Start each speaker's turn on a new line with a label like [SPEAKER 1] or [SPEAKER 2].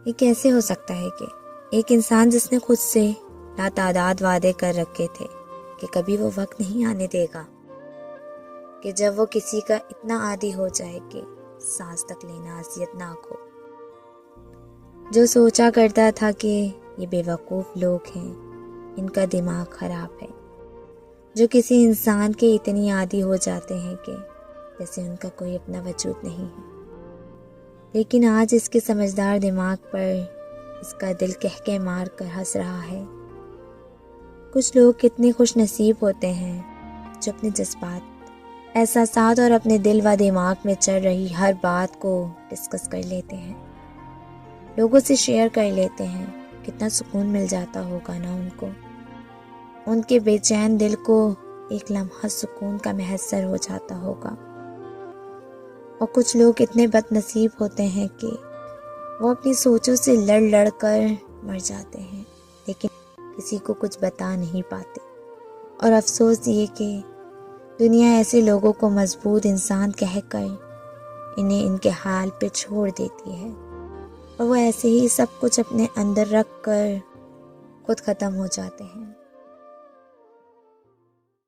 [SPEAKER 1] یہ کیسے ہو سکتا ہے کہ ایک انسان جس نے خود سے لاتعداد وعدے کر رکھے تھے کہ کبھی وہ وقت نہیں آنے دے گا کہ جب وہ کسی کا اتنا عادی ہو جائے کہ سانس تک لینا اذیتناک ہو، جو سوچا کرتا تھا کہ یہ بے وقوف لوگ ہیں، ان کا دماغ خراب ہے، جو کسی انسان کے اتنی عادی ہو جاتے ہیں کہ جیسے ان کا کوئی اپنا وجود نہیں ہے، لیکن آج اس کے سمجھدار دماغ پر اس کا دل کہکے مار کر ہنس رہا ہے۔ کچھ لوگ کتنے خوش نصیب ہوتے ہیں جو اپنے جذبات، احساسات اور اپنے دل و دماغ میں چل رہی ہر بات کو ڈسکس کر لیتے ہیں، لوگوں سے شیئر کر لیتے ہیں۔ کتنا سکون مل جاتا ہوگا نا ان کو، ان کے بے چین دل کو ایک لمحہ سکون کا میسر ہو جاتا ہوگا۔ اور کچھ لوگ اتنے بد نصیب ہوتے ہیں کہ وہ اپنی سوچوں سے لڑ لڑ کر مر جاتے ہیں، لیکن کسی کو کچھ بتا نہیں پاتے۔ اور افسوس یہ کہ دنیا ایسے لوگوں کو مضبوط انسان کہہ کر انہیں ان کے حال پہ چھوڑ دیتی ہے، اور وہ ایسے ہی سب کچھ اپنے اندر رکھ کر خود ختم ہو جاتے ہیں۔